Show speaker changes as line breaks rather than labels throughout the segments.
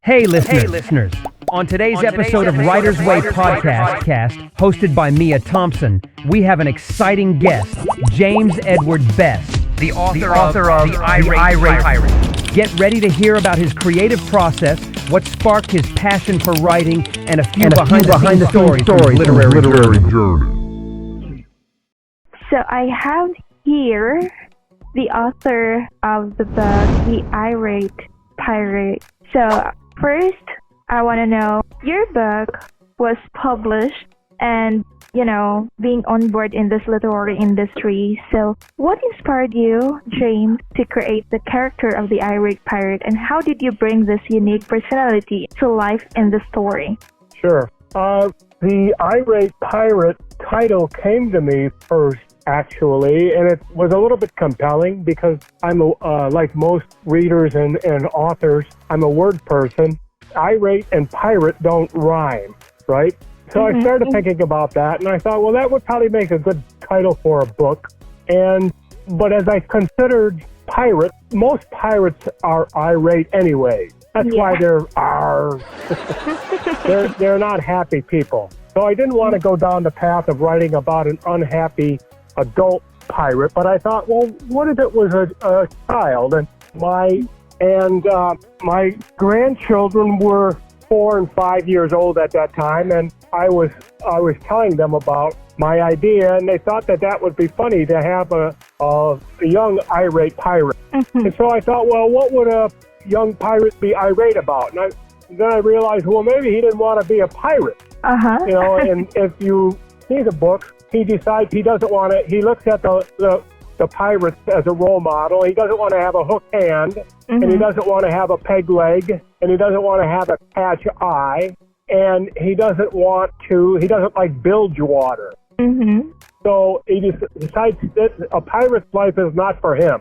Hey listeners. On today's episode of Writer's Way podcast, hosted by Mia Thompson, we have an exciting guest, James Edward Best, the author of The Irate Pirate. Get ready to hear about his creative process, what sparked his passion for writing, and a few behind-the-scenes stories from his literary journey.
So I have here the author of the book, The Irate Pirate. So first, I want to know, your book was published and, being on board in this literary industry. So what inspired you, James, to create the character of the Irate Pirate, and how did you bring this unique personality to life in the story?
Sure. The Irate Pirate title came to me first, actually, and it was a little bit compelling because I'm, like most readers and authors, I'm a word person. Irate and pirate don't rhyme, right? So I started thinking about that, and I thought, well, that would probably make a good title for a book. But as I considered pirate, most pirates are irate anyway. That's why they're not happy people. So I didn't want to go down the path of writing about an unhappy adult pirate, but I thought, well, what if it was a child? And my grandchildren were 4 and 5 years old at that time, and I was telling them about my idea, and they thought that would be funny to have a young irate pirate. And so I thought, well, what would a young pirate be irate about? And then I realized, well, maybe he didn't want to be a pirate. And if you see the book, he decides he doesn't want to. He looks at the pirates as a role model. He doesn't want to have a hook hand, and he doesn't want to have a peg leg, and he doesn't want to have a patch eye, and he doesn't like bilge water. So he just decides that a pirate's life is not for him.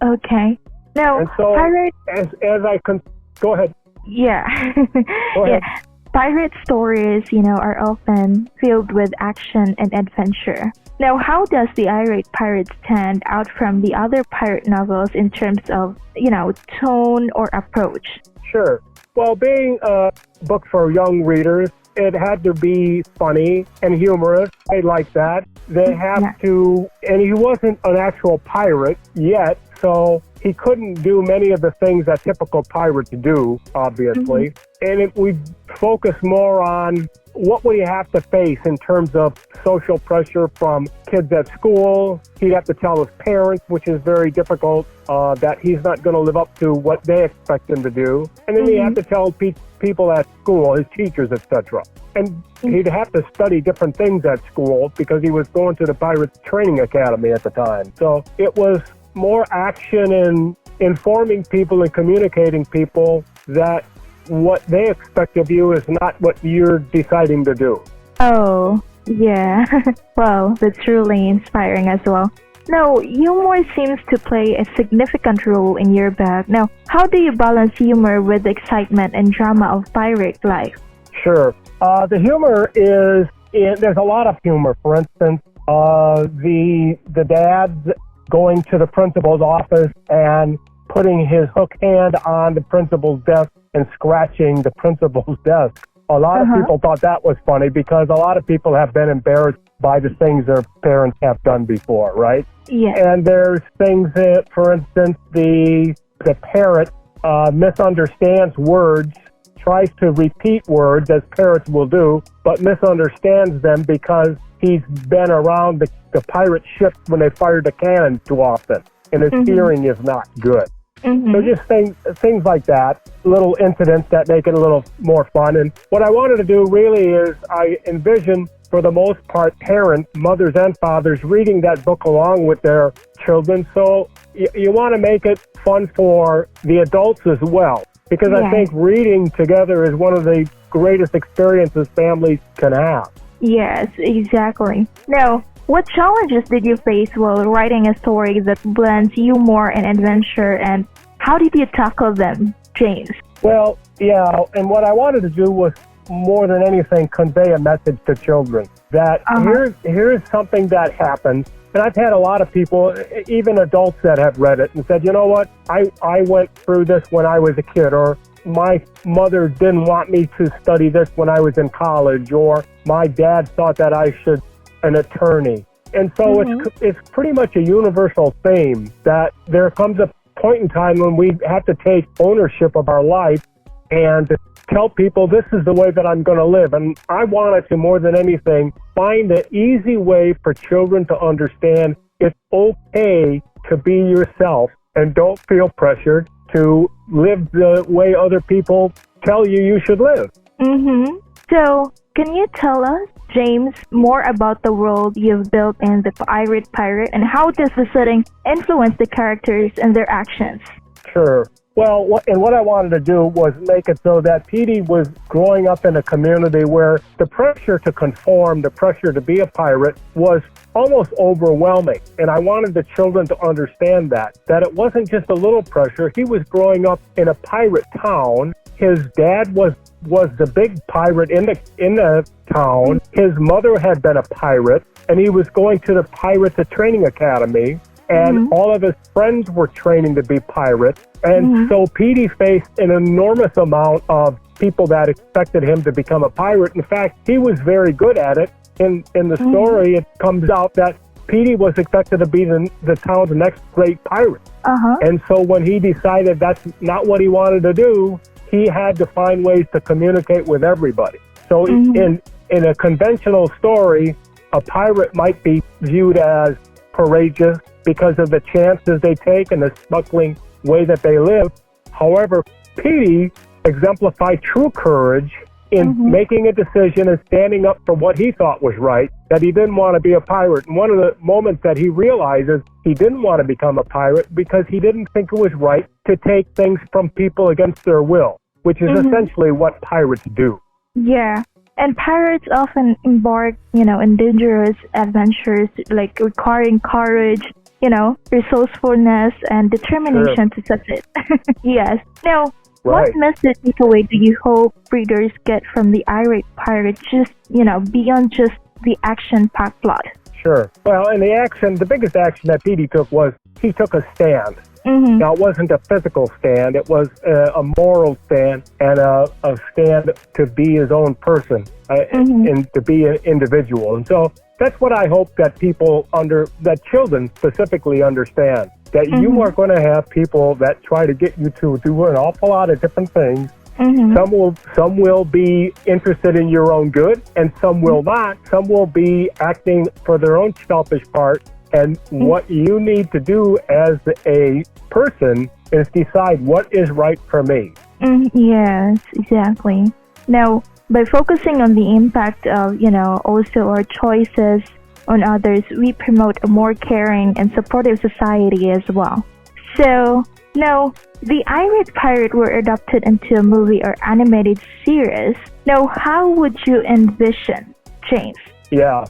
Okay. Now,
and so go ahead.
Yeah.
Go ahead.
Yeah. Pirate stories, are often filled with action and adventure. Now, how does the Irate Pirate stand out from the other pirate novels in terms of, tone or approach?
Sure. Well, being a book for young readers, it had to be funny and humorous. I like that. They have to, and he wasn't an actual pirate yet, so he couldn't do many of the things that typical pirates do, obviously. And we focus more on what would he have to face in terms of social pressure from kids at school. He'd have to tell his parents, which is very difficult, that he's not going to live up to what they expect him to do. And then he'd have to tell people at school, his teachers, etc. And he'd have to study different things at school because he was going to the Pirates Training Academy at the time. So it was more action in informing people and communicating people that what they expect of you is not what you're deciding to do.
Oh, yeah. Well, that's really inspiring as well. Now, humor seems to play a significant role in your book. Now, how do you balance humor with the excitement and drama of pirate life?
Sure. The humor there's a lot of humor. For instance, the dad's going to the principal's office and putting his hook hand on the principal's desk and scratching the principal's desk. A lot of people thought that was funny because a lot of people have been embarrassed by the things their parents have done before, right?
Yeah.
And there's things that, for instance, the parrot misunderstands words, tries to repeat words, as parrots will do, but misunderstands them because he's been around the pirate ships when they fired the cannon too often, and his hearing is not good. So just things like that, little incidents that make it a little more fun. And what I wanted to do really is I envision, for the most part, parents, mothers and fathers, reading that book along with their children. So you want to make it fun for the adults as well, because I think reading together is one of the greatest experiences families can have.
Yes, exactly. Now, what challenges did you face while writing a story that blends humor and adventure, and how did you tackle them, James?
Well, yeah, and what I wanted to do was, more than anything, convey a message to children that here's something that happened. And I've had a lot of people, even adults, that have read it and said, you know what, I went through this when I was a kid, or my mother didn't want me to study this when I was in college, or my dad thought that I should an attorney. And so it's pretty much a universal theme that there comes a point in time when we have to take ownership of our life and tell people this is the way that I'm going to live. And I wanted to, more than anything, find an easy way for children to understand it's okay to be yourself and don't feel pressured to live the way other people tell you should live.
So, can you tell us, James, more about the world you've built in the Irate Pirate, and how does the setting influence the characters and their actions?
Sure. Well, what I wanted to do was make it so that Petey was growing up in a community where the pressure to conform, the pressure to be a pirate was almost overwhelming. And I wanted the children to understand that it wasn't just a little pressure. He was growing up in a pirate town. His dad was the big pirate in the town. His mother had been a pirate, and he was going to the Pirates Training Academy. And all of his friends were training to be pirates. And so Petey faced an enormous amount of people that expected him to become a pirate. In fact, he was very good at it. In the story, it comes out that Petey was expected to be the town's next great pirate. And so when he decided that's not what he wanted to do, he had to find ways to communicate with everybody. So in a conventional story, a pirate might be viewed as courageous because of the chances they take and the smuggling way that they live. However, Petey exemplified true courage in making a decision and standing up for what he thought was right, that he didn't want to be a pirate. And one of the moments that he realizes he didn't want to become a pirate because he didn't think it was right to take things from people against their will, which is essentially what pirates do.
Yeah. And pirates often embark, in dangerous adventures, like requiring courage, resourcefulness and determination to succeed. Yes. Now, what message takeaway do you hope readers get from the Irate Pirate, just, beyond just the action-packed plot?
Sure. Well, in the biggest action that Petey took was he took a stand. Now, it wasn't a physical stand. It was a moral stand and a stand to be his own person and to be an individual. And so that's what I hope that that children specifically understand, that you are going to have people that try to get you to do an awful lot of different things. Some will be interested in your own good, and some will not. Some will be acting for their own selfish part. And what you need to do as a person is decide what is right for me.
Yes, exactly. Now, by focusing on the impact of, also our choices on others, we promote a more caring and supportive society as well. So, now, the Irate Pirate were adapted into a movie or animated series. Now, how would you envision, James?
Yeah.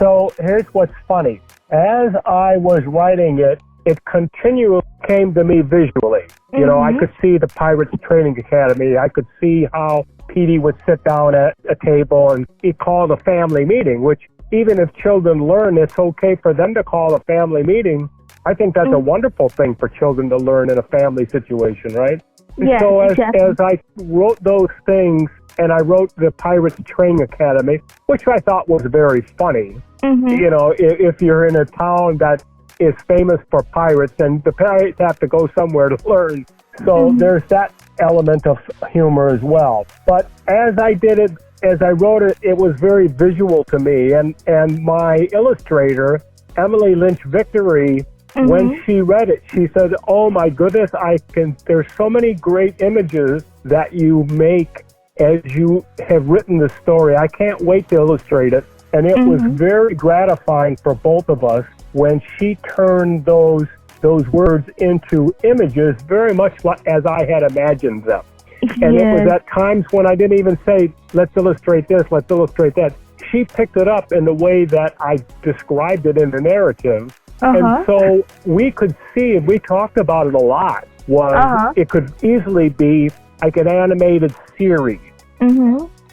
So here's what's funny. As I was writing it, it continually came to me visually. I could see the Pirates Training Academy. I could see how Petey would sit down at a table and he'd call a family meeting, which even if children learn it's okay for them to call a family meeting, I think that's a wonderful thing for children to learn in a family situation, right?
Yeah,
so as
exactly.
I wrote those things, and I wrote the Pirates Training Academy, which I thought was very funny. If you're in a town that is famous for pirates, and the pirates have to go somewhere to learn. So there's that element of humor as well. But as I wrote it, it was very visual to me. And my illustrator, Emily Lynch Victory, when she read it, she said, "Oh my goodness, there's so many great images that you make as you have written the story. I can't wait to illustrate it." And it was very gratifying for both of us when she turned those words into images very much like as I had imagined them. And it was at times when I didn't even say, "Let's illustrate this, let's illustrate that." She picked it up in the way that I described it in the narrative. And so we could see, and we talked about it a lot, it could easily be like an animated series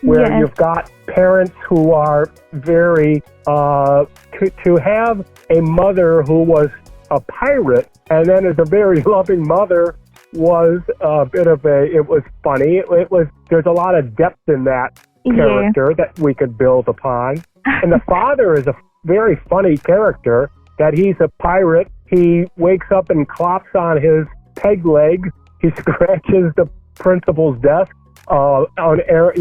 where you've got parents who are very, to have a mother who was a pirate and then is a very loving mother was a bit of it was funny. There's a lot of depth in that character that we could build upon. And the father is a very funny character, that he's a pirate. He wakes up and clops on his peg leg. He scratches the principal's desk on air,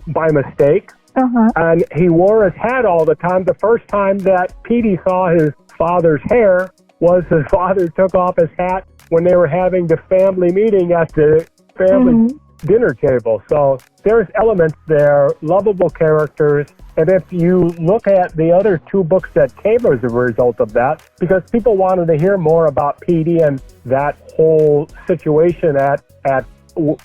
by mistake. And he wore his hat all the time. The first time that Petey saw his father's hair was his father took off his hat when they were having the family meeting at the family dinner table. So there's elements there, lovable characters. And if you look at the other two books that came as a result of that, because people wanted to hear more about Petey and that whole situation at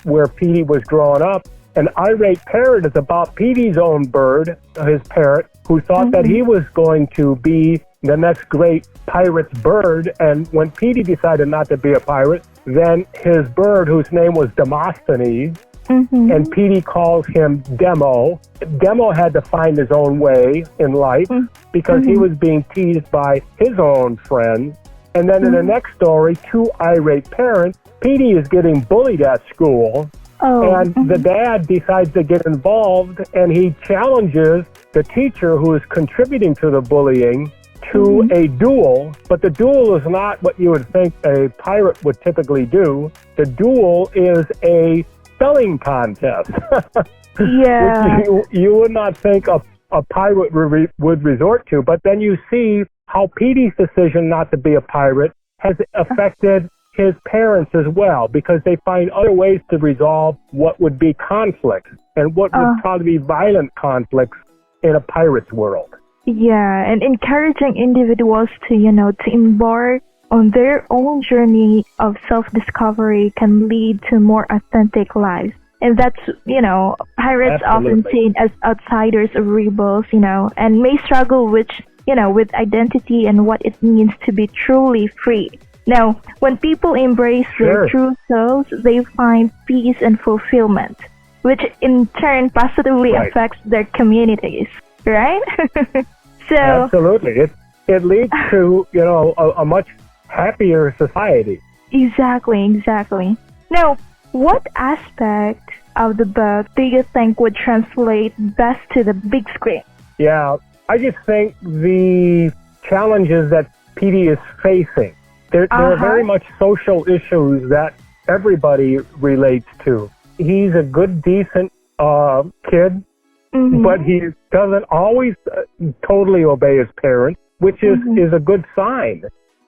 where Petey was growing up. An Irate Pirate is about Petey's own bird, his parrot, who thought that he was going to be the next great pirate's bird. And when Petey decided not to be a pirate, then his bird, whose name was Demosthenes, and Petey calls him Demo. Demo had to find his own way in life because he was being teased by his own friends. And then in the next story, two irate parents, Petey is getting bullied at school. And the dad decides to get involved, and he challenges the teacher who is contributing to the bullying to a duel. But the duel is not what you would think a pirate would typically do. The duel is a spelling contest. Which you would not think a pirate would resort to. But then you see how Petey's decision not to be a pirate has affected his parents as well, because they find other ways to resolve what would be conflicts and what would probably be violent conflicts in a pirate's world.
Yeah, and encouraging individuals to, to embark on their own journey of self-discovery can lead to more authentic lives. And that's, pirates often seen as outsiders or rebels, and may struggle with identity and what it means to be truly free. Now, when people embrace their true selves, they find peace and fulfillment, which in turn positively affects their communities, right? So
absolutely. It leads to, a much happier society.
Exactly. Now, what aspect of the book do you think would translate best to the big screen?
Yeah, I just think the challenges that Petey is facing. There are very much social issues that everybody relates to. He's a good, decent kid, but he doesn't always totally obey his parents, which is a good sign.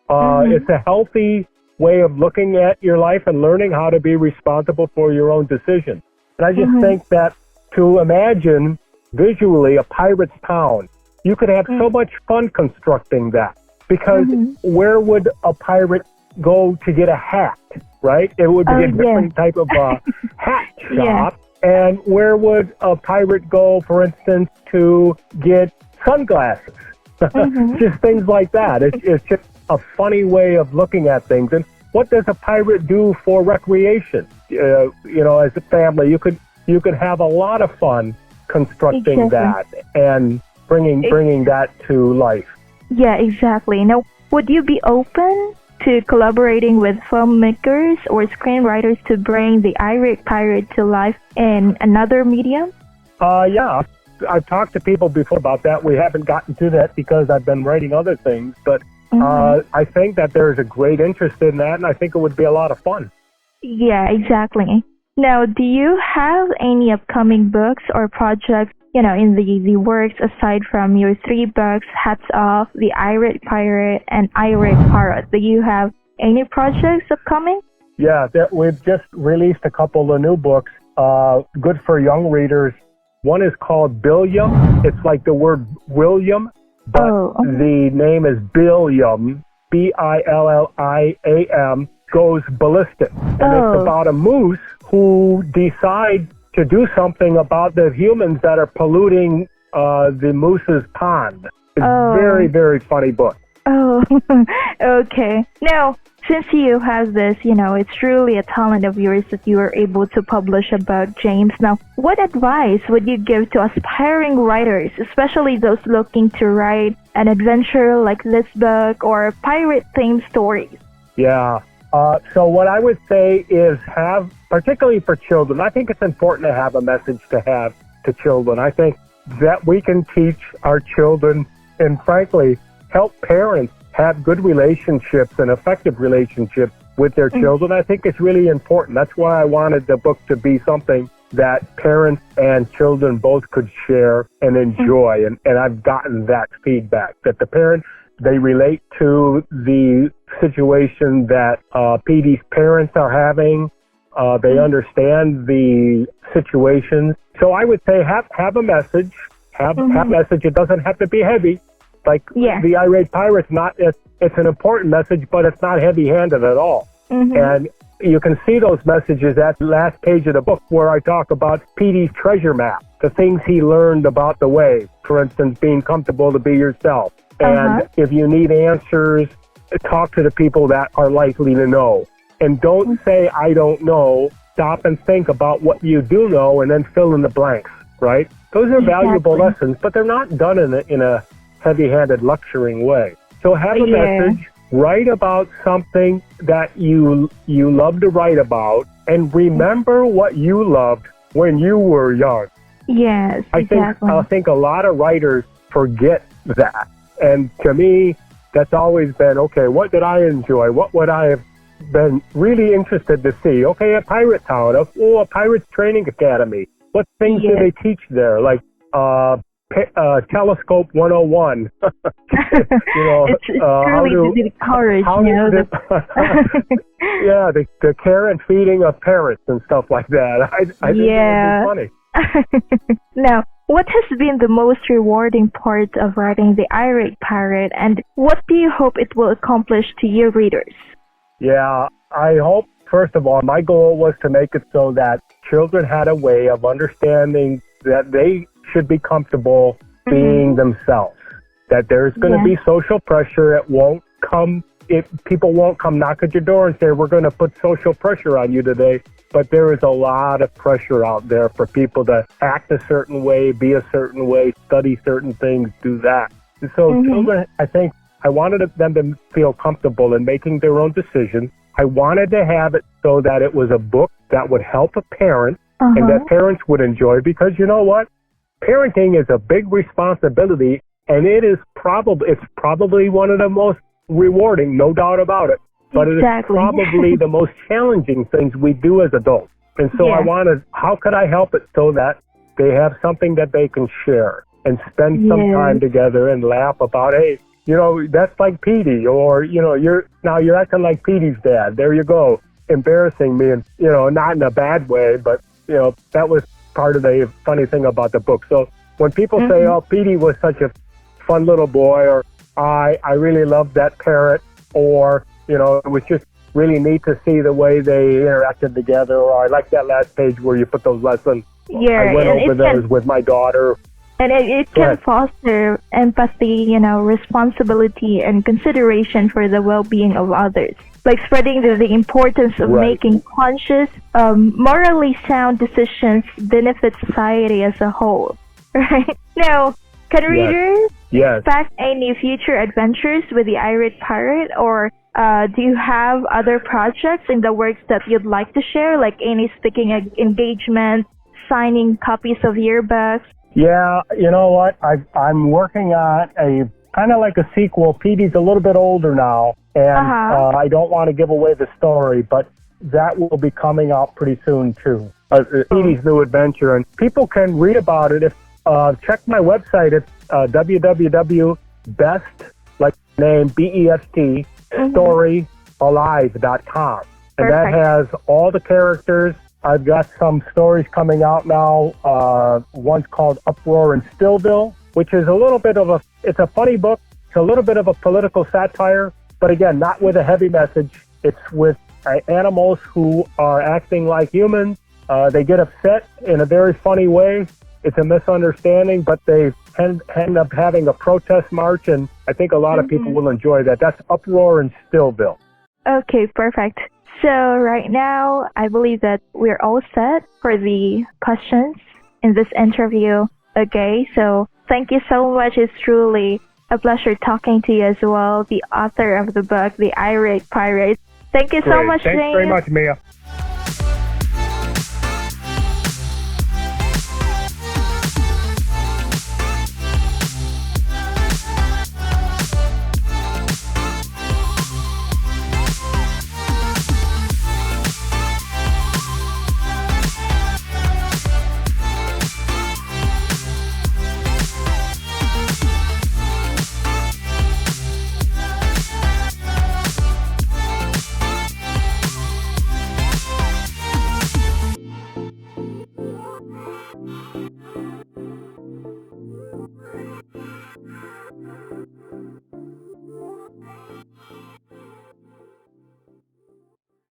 It's a healthy way of looking at your life and learning how to be responsible for your own decisions. And I just think that to imagine visually a pirate's town, you could have so much fun constructing that. Because where would a pirate go to get a hat, right? It would be a different type of hat shop. And where would a pirate go, for instance, to get sunglasses? Just things like that. It's just a funny way of looking at things. And what does a pirate do for recreation? As a family, you could have a lot of fun constructing that and bringing that to life.
Yeah, exactly. Now, would you be open to collaborating with filmmakers or screenwriters to bring the Irate Pirate to life in another medium?
Yeah. I've talked to people before about that. We haven't gotten to that because I've been writing other things, but I think that there's a great interest in that, and I think it would be a lot of fun.
Yeah, exactly. Now, do you have any upcoming books or projects in the works aside from your 3 books, Hats Off, The Irate Pirate, and Irate Pirate? Do you have any projects upcoming?
Yeah, we've just released a couple of new books, good for young readers. One is called Billiam. It's like the word William, but the name is Billiam, Billiam, goes ballistic. And it's about a moose who decides to do something about the humans that are polluting the moose's pond. It's a very, very funny book.
Oh, okay. Now, since you have this, it's truly a talent of yours that you are able to publish a book, James. Now, what advice would you give to aspiring writers, especially those looking to write an adventure like this book or pirate-themed stories?
Yeah. So what I would say is particularly for children, I think it's important to have a message to have to children. I think that we can teach our children and frankly help parents have good relationships and effective relationships with their children. I think it's really important. That's why I wanted the book to be something that parents and children both could share and enjoy. And I've gotten that feedback, that the parents, they relate to the situation that Petey's parents are having. They understand the situation. So I would say have a message. Have a message. It doesn't have to be heavy. Like the Irate Pirate's it's an important message, but it's not heavy-handed at all. And you can see those messages at the last page of the book where I talk about Petey's treasure map, the things he learned about the way, for instance, being comfortable to be yourself. And if you need answers, talk to the people that are likely to know. And don't say, I don't know. Stop and think about what you do know and then fill in the blanks, right? Those are valuable lessons, but they're not done in a heavy-handed lecturing way. So have a message. Write about something that you love to write about, and remember what you loved when you were young.
Yes,
I think a lot of writers forget that. And to me, that's always been, okay, what did I enjoy? What would I have been really interested to see? Okay, a pirate town, a pirate's training academy. What things do they teach there? Like Telescope 101.
It's really the courage,
the care and feeding of parrots and stuff like that. I think it would be funny.
Now, what has been the most rewarding part of writing The Irate Pirate, and what do you hope it will accomplish to your readers?
Yeah, I hope, first of all, my goal was to make it so that children had a way of understanding that they should be comfortable being themselves, that there's going to be social pressure. People won't come knock at your door and say, we're going to put social pressure on you today. But there is a lot of pressure out there for people to act a certain way, be a certain way, study certain things, do that. And so children, I think I wanted them to feel comfortable in making their own decisions. I wanted to have it so that it was a book that would help a parent and that parents would enjoy, because you know what? Parenting is a big responsibility, and it's probably one of the most rewarding, no doubt about it. But it is probably the most challenging things we do as adults. And so I wanted, how could I help it so that they have something that they can share and spend some time together and laugh about, hey, that's like Petey, or, you're acting like Petey's dad. There you go, embarrassing me, and, not in a bad way, but, that was part of the funny thing about the book. So when people say, oh, Petey was such a fun little boy, or I really loved that parrot, or, it was just really neat to see the way they interacted together, or I like that last page where you put those lessons. I went over those with my daughter.
And it can foster empathy, responsibility and consideration for the well-being of others. Like spreading the importance of making conscious, morally sound decisions benefit society as a whole. Right? Now, can readers expect any future adventures with the Irate Pirate, or do you have other projects in the works that you'd like to share, like any speaking engagements, signing copies of yearbooks?
Yeah, you know what? I'm working on a kind of like a sequel. Petey's a little bit older now, and I don't want to give away the story, but that will be coming out pretty soon too. Petey's New Adventure, and people can read about it. If check my website. It's www.best, like name BEST, storyalive.com, and that has all the characters. I've got some stories coming out now. One's called Uproar in Stillville, which is it's a funny book. It's a little bit of a political satire, but again, not with a heavy message. It's with animals who are acting like humans. They get upset in a very funny way. It's a misunderstanding, but they end up having a protest march, and I think a lot of people will enjoy that. That's Uproar in Stillville.
Okay, perfect. So right now, I believe that we're all set for the questions in this interview. Okay, so thank you so much. It's truly a pleasure talking to you as well, the author of the book, The Irate Pirate. Thank you so
Great.
much,
Thanks
James.
very much, Mia.